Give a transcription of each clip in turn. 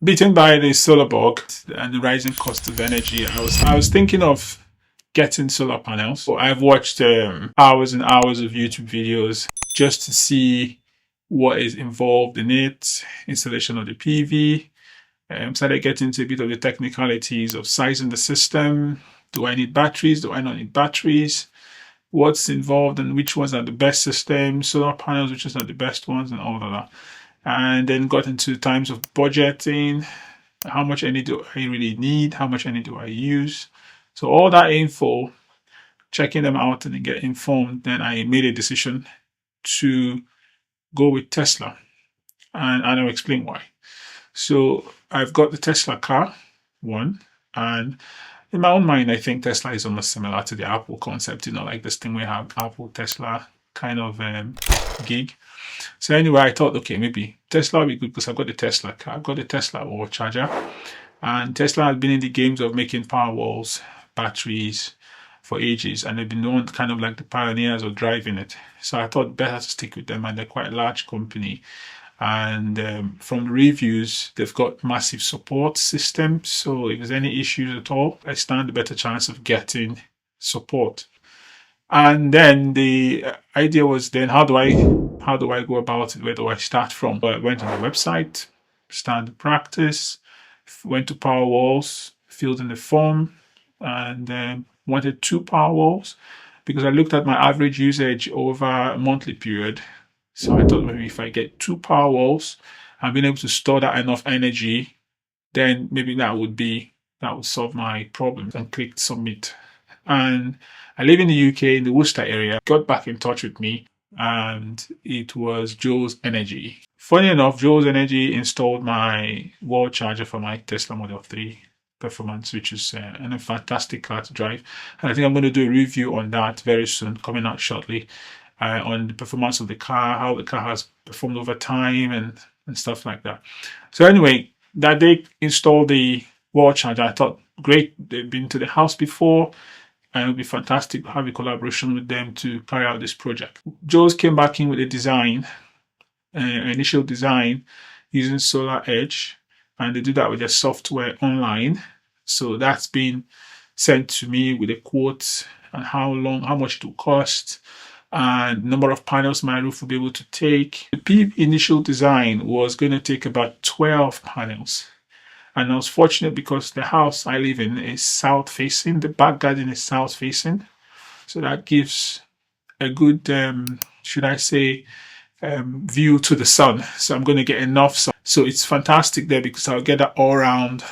Beaten by the solar bug and the rising cost of energy, I was thinking of getting solar panels. So I've watched hours and hours of YouTube videos just to see what is involved in it, installation of the PV. Started getting into a bit of the technicalities of sizing the system. Do I need batteries? Do I not need batteries? What's involved and which ones are the best systems, solar panels, which are the best ones, and all of that. And then got into times of budgeting. How much energy do I really need? How much energy do I use? So all that info, checking them out and then get informed, then I made a decision to go with Tesla. And I'll explain why. So I've got the Tesla car, one, and in my own mind, I think Tesla is almost similar to the Apple concept, like this thing we have, Apple, Tesla kind of gig. So anyway, I thought, okay, maybe Tesla will be good because I've got the Tesla car, I've got the Tesla wall charger, and Tesla has been in the games of making Powerwalls, batteries for ages, and they've been known kind of like the pioneers of driving it. So I thought better to stick with them, and they're quite a large company. And from the reviews, they've got massive support systems. So if there's any issues at all, I stand a better chance of getting support. And then the idea was then how do I go about it? Where do I start from? But I went on the website, started practice, went to Powerwalls, filled in the form, and wanted 2 Powerwalls because I looked at my average usage over a monthly period. So I thought maybe if I get 2 Powerwalls and being able to store that enough energy, then maybe that would solve my problem. And clicked submit. And I live in the UK, in the Worcester area. Got back in touch with me, and it was Joule Energy. Funny enough, Joule Energy installed my wall charger for my Tesla Model 3 Performance, which is a fantastic car to drive. And I think I'm going to do a review on that very soon, coming out shortly. On the performance of the car, how the car has performed over time and stuff like that. So anyway, that they installed the wall charger. I thought, great, they've been to the house before, and it would be fantastic to have a collaboration with them to carry out this project. Joe's came back in with a design, initial design using SolarEdge, and they do that with their software online. So that's been sent to me with a quote and how much it will cost, and number of panels my roof will be able to take. The PV initial design was going to take about 12 panels. And I was fortunate because the house I live in is south facing. The back garden is south facing. So that gives a good, view to the sun. So I'm going to get enough sun. So it's fantastic there because I'll get that all around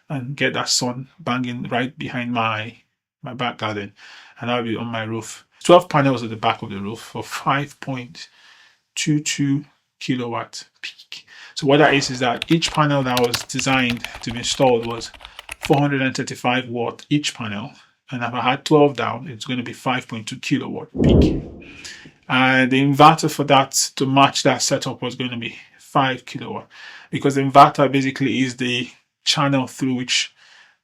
and get that sun banging right behind my back garden. And I'll be on my roof. 12 panels at the back of the roof for 5.22 kilowatt peak. So what that is that each panel that was designed to be installed was 435 watt each panel. And if I had 12 down, it's going to be 5.2 kilowatt peak. And the inverter for that to match that setup was going to be 5 kilowatt, because the inverter basically is the channel through which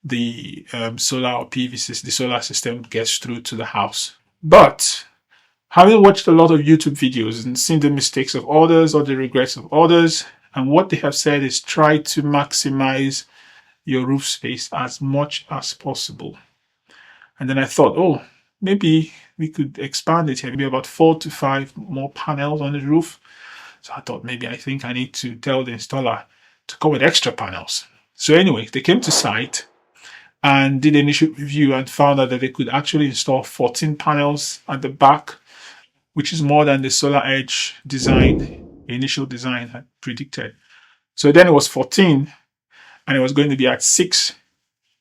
the solar or PV system, the solar system, gets through to the house. But having watched a lot of YouTube videos and seen the mistakes of others or the regrets of others, and what they have said is try to maximize your roof space as much as possible. And then I thought, oh, maybe we could expand it here, maybe about 4 to 5 more panels on the roof. So I thought I think I need to tell the installer to come with extra panels. So anyway, they came to site and did the initial review and found out that they could actually install 14 panels at the back, which is more than the SolarEdge initial design had predicted. So then it was 14, and it was going to be at 6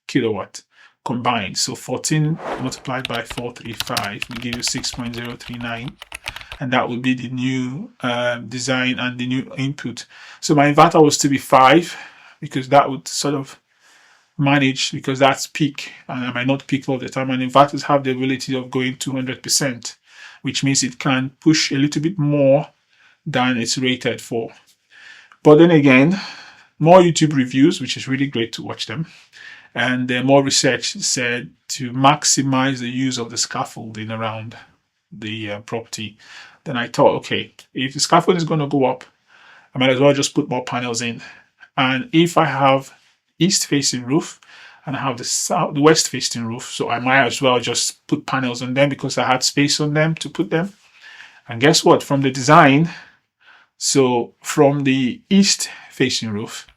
kilowatt combined. So 14 multiplied by 435 will give you 6.039, and that would be the new design and the new input. So my inverter was to be 5, because that would sort of manage, because that's peak, and I might not peak all the time. And inverters have the ability of going 200%, which means it can push a little bit more than it's rated for. But then again, more YouTube reviews, which is really great to watch them, and more research said to maximize the use of the scaffolding around the property. Then I thought, okay, if the scaffolding is going to go up, I might as well just put more panels in. And if I have east facing roof and I have the west facing roof, so I might as well just put panels on them because I had space on them to put them. And guess what? From the design, so from the east facing roof,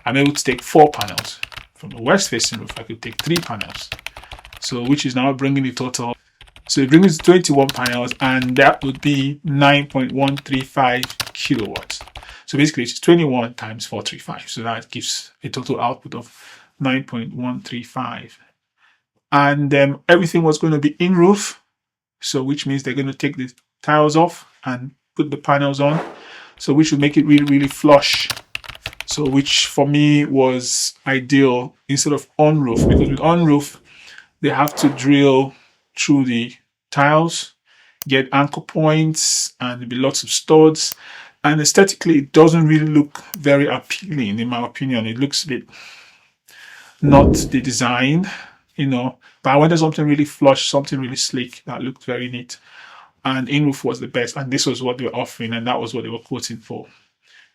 I'm able to take 4 panels. From the west facing roof, I could take 3 panels. So which is now bringing the total. So it brings 21 panels, and that would be 9.135 kilowatts. So basically it's 21 times 435. So that gives a total output of 9.135. And everything was going to be in roof. So which means they're going to take the tiles off and put the panels on. So which would make it really, really flush. So which for me was ideal instead of on roof, because with on roof, they have to drill through the tiles, get anchor points, and there'll be lots of studs. And aesthetically, it doesn't really look very appealing, in my opinion. It looks a bit not the design, you know. But I wanted something really flush, something really sleek that looked very neat. And in-roof was the best. And this was what they were offering, and that was what they were quoting for.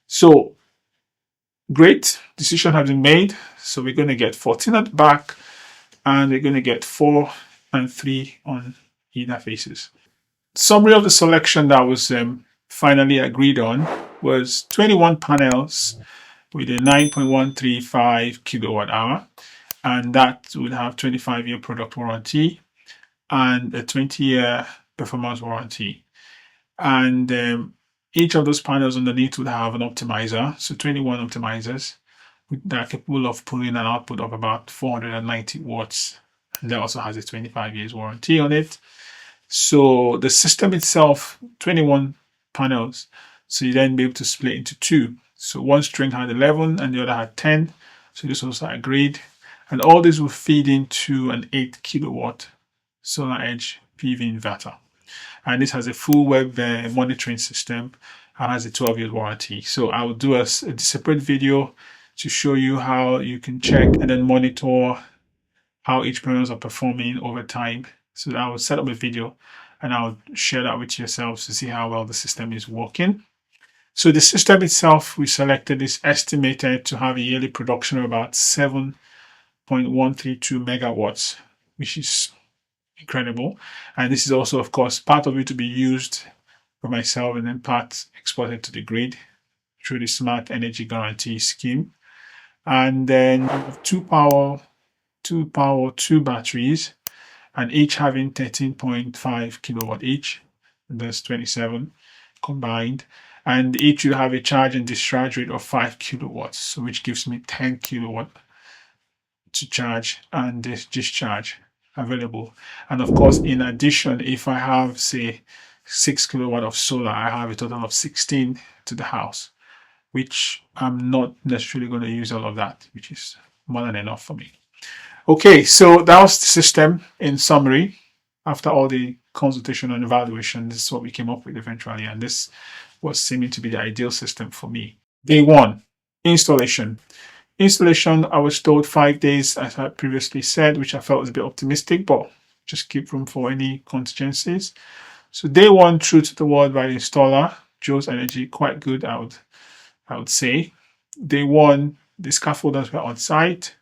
So, great decision has been made. So we're going to get 14 at the back, and we're going to get 4 and 3 on either faces. Summary of the selection that was finally agreed on was 21 panels with a 9.135 kilowatt hour, and that would have 25-year product warranty and a 20-year performance warranty. And each of those panels underneath would have an optimizer, so 21 optimizers that are capable of pulling an output of about 490 watts. And that also has a 25 years warranty on it. So the system itself, 21 panels. So you then be able to split into 2. So one string had 11 and the other had 10. So this was agreed. And all this will feed into an 8 kilowatt SolarEdge PV inverter. And this has a full web monitoring system and has a 12-year warranty. So I will do a separate video to show you how you can check and then monitor how each panels are performing over time. So I will set up a video and I'll share that with yourselves to see how well the system is working. So the system itself we selected is estimated to have a yearly production of about 7.132 megawatts, which is incredible. And this is also, of course, part of it to be used for myself and then part exported to the grid through the Smart Energy Guarantee Scheme. And then two batteries, and each having 13.5 kilowatt each. That's 27 combined. And each will have a charge and discharge rate of 5 kilowatts, so which gives me 10 kilowatt to charge and discharge available. And of course, in addition, if I have, say, 6 kilowatt of solar, I have a total of 16 to the house, which I'm not necessarily going to use all of that, which is more than enough for me. Okay, so that was the system in summary. After all the consultation and evaluation, this is what we came up with eventually, and this was seeming to be the ideal system for me. Day 1, installation. Installation, I was told 5 days, as I previously said, which I felt was a bit optimistic, but just keep room for any contingencies. So day 1, true to the word by the installer, Joule Energy, quite good, I would say. Day 1, the scaffolders were on site.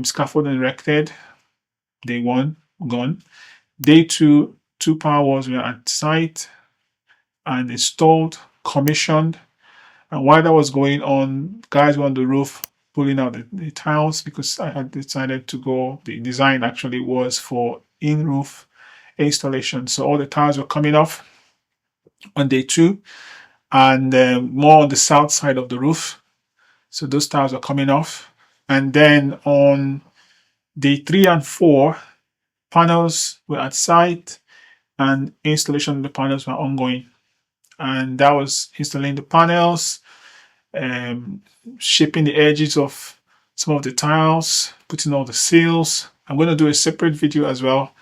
Scaffolding erected. Day 1, gone. Day 2, 2 Powerwalls were at site and installed, commissioned. And while that was going on, guys were on the roof pulling out the tiles because I had decided to go. The design actually was for in-roof installation. So all the tiles were coming off on day 2 and more on the south side of the roof. So those tiles are coming off. And then on day 3 and 4, panels were at site and installation of the panels were ongoing. And that was installing the panels, shaping the edges of some of the tiles, putting all the seals. I'm going to do a separate video as well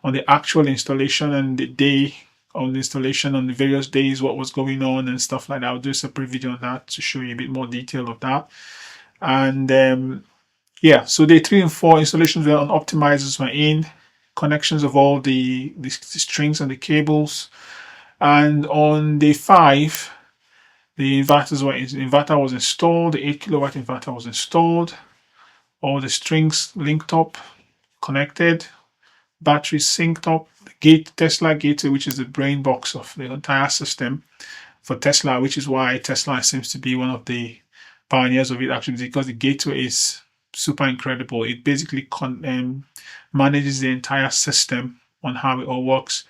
on the actual installation and the day on the installation on the various days, what was going on and stuff like that. I'll do a separate video on that to show you a bit more detail of that. And yeah, so day 3 and 4 installations were on, optimizers were in, connections of all the strings and the cables. And on day 5, The inverter was installed, the 8 kilowatt inverter was installed, all the strings linked up, connected, battery synced up, the Tesla gateway, which is the brain box of the entire system for Tesla, which is why Tesla seems to be one of the pioneers of it, actually, because the gateway is super incredible. It basically manages the entire system on how it all works,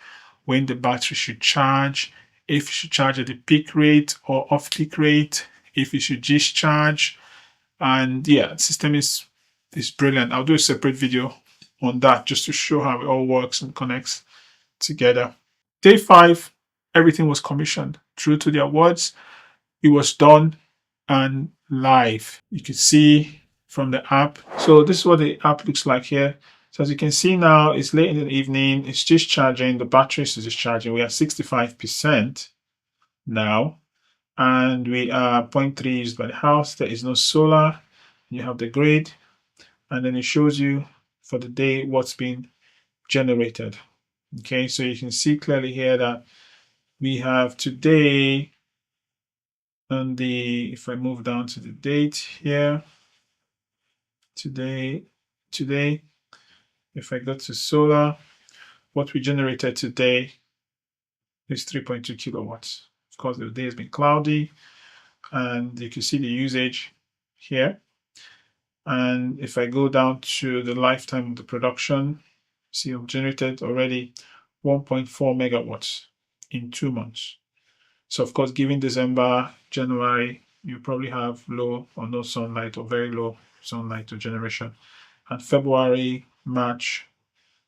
when the battery should charge, if you should charge at the peak rate or off peak rate, if you should discharge. And yeah, the system is brilliant. I'll do a separate video on that just to show how it all works and connects together. Day 5, everything was commissioned. True to their words, it was done and live. You can see from the app. So this is what the app looks like here. So as you can see now, it's late in the evening. It's discharging. The battery is discharging. We are 65% now. And we are 0.3 used by the house. There is no solar. You have the grid. And then it shows you for the day what's been generated. Okay, so you can see clearly here that we have today, and if I move down to the date here, today, if I go to solar, what we generated today is 3.2 kilowatts. Of course, the day has been cloudy, and you can see the usage here. And if I go down to the lifetime of the production, see I've generated already 1.4 megawatts in 2 months. So of course, given December, January, you probably have low or no sunlight or very low sunlight or generation. And February, March,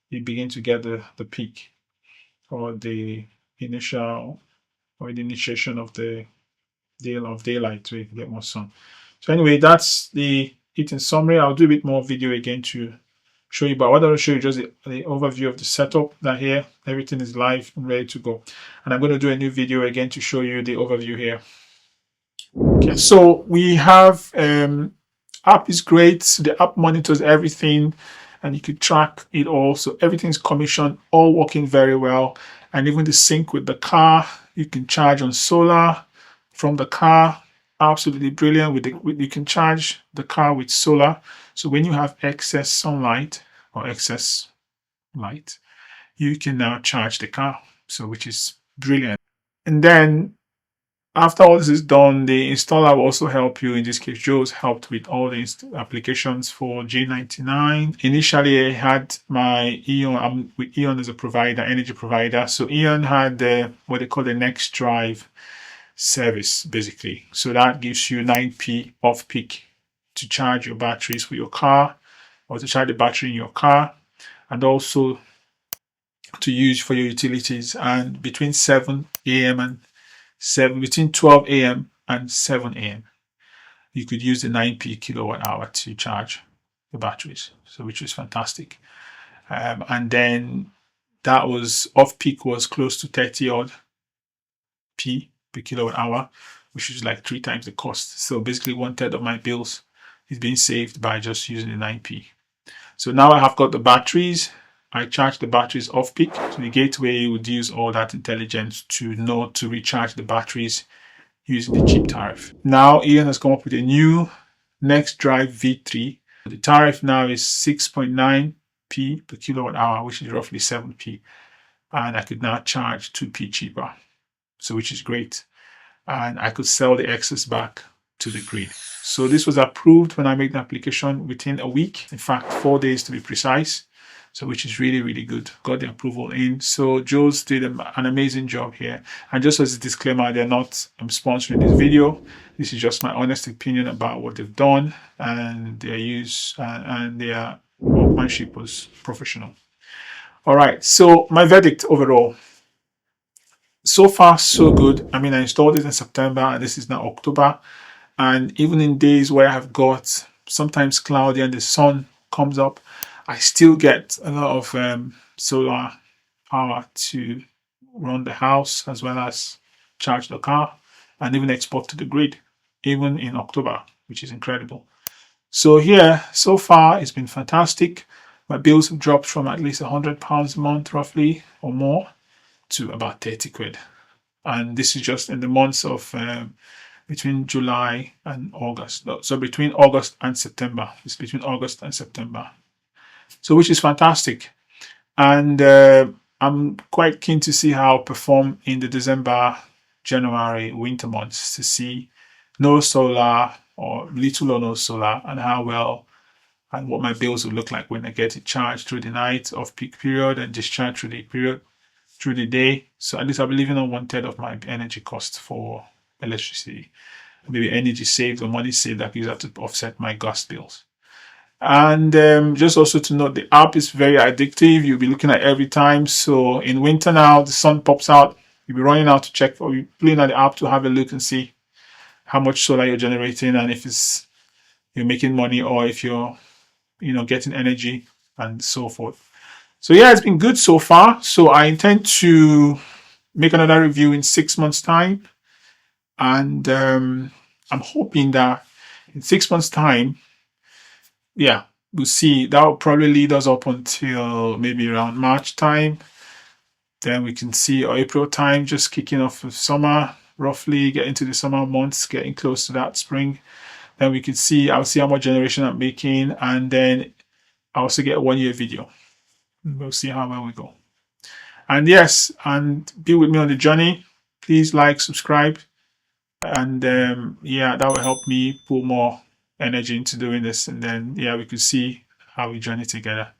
you begin to get the peak or the initial or the initiation of the daylight, so you can get more sun. So anyway, that's it in summary. I'll do a bit more video again to show you, but what I want to show you just the overview of the setup. That here everything is live and ready to go, and I'm going to do a new video again to show you the overview here. Okay, so we have app is great. So the app monitors everything and you could track it all. So everything's commissioned, all working very well. And even the sync with the car, you can charge on solar from the car. Absolutely brilliant. You can charge the car with solar. So when you have excess sunlight or excess light, you can now charge the car. So which is brilliant. And then after all this is done, the installer will also help you. In this case, Joule's helped with all the applications for G99. Initially, I had my E.ON, with E.ON as a provider, energy provider. So E.ON had what they call the Next Drive service, basically. So that gives you 9p off peak to charge your batteries for your car, or to charge the battery in your car, and also to use for your utilities. And between 7 a.m. and between 12 a.m. and 7 a.m. you could use the 9p kilowatt hour to charge the batteries, so which is fantastic. And then that was off peak was close to 30 odd p per kilowatt hour, which is like 3 times the cost. So basically 1/3 of my bills is being saved by just using the 9p. So now I have got the batteries. I charge the batteries off peak. So the gateway would use all that intelligence to know to recharge the batteries using the cheap tariff. Now E.ON has come up with a new Next Drive V3. The tariff now is 6.9p per kilowatt hour, which is roughly 7p. And I could now charge 2p cheaper. So which is great. And I could sell the excess back to the grid. So this was approved when I made the application within a week. In fact, 4 days to be precise. So which is really, really good. Got the approval in. So Joule's did an amazing job here. And just as a disclaimer, they're not sponsoring this video. This is just my honest opinion about what they've done, and their use and their workmanship was professional. All right, so my verdict overall. So far, so good. I mean, I installed it in September and this is now October. And even in days where I've got sometimes cloudy and the sun comes up, I still get a lot of solar power to run the house as well as charge the car and even export to the grid, even in October, which is incredible. So here, so far, it's been fantastic. My bills have dropped from at least £100 a month, roughly, or more, to about 30 quid. And this is just in the months of between July and August. So between August and September. It's between August and September. So which is fantastic. And I'm quite keen to see how I'll perform in the December, January, winter months, to see no solar or little or no solar, and how well and what my bills will look like when I get it charged through the night of peak period and discharged through the period through the day. So at least I'll be living on 1/3 of my energy cost for electricity. Maybe energy saved or money saved that I use that to offset my gas bills. And just also to note, the app is very addictive. You'll be looking at every time. So in winter now, the sun pops out. You'll be running out to check, or you're playing at the app to have a look and see how much solar you're generating, and if you're making money, or if you're getting energy and so forth. So yeah, it's been good so far. So I intend to make another review in 6 months' time, and I'm hoping that in 6 months' time, yeah, we'll see. That will probably lead us up until maybe around March time. Then we can see, or April time, just kicking off of summer, roughly get into the summer months, getting close to that spring. Then we can see, I'll see how much generation I'm making, and then I'll also get a 1-year video. We'll see how well we go. And yes, and be with me on the journey. Please like, subscribe, and yeah, that will help me put more energy into doing this. And then yeah, we could see how we journey together.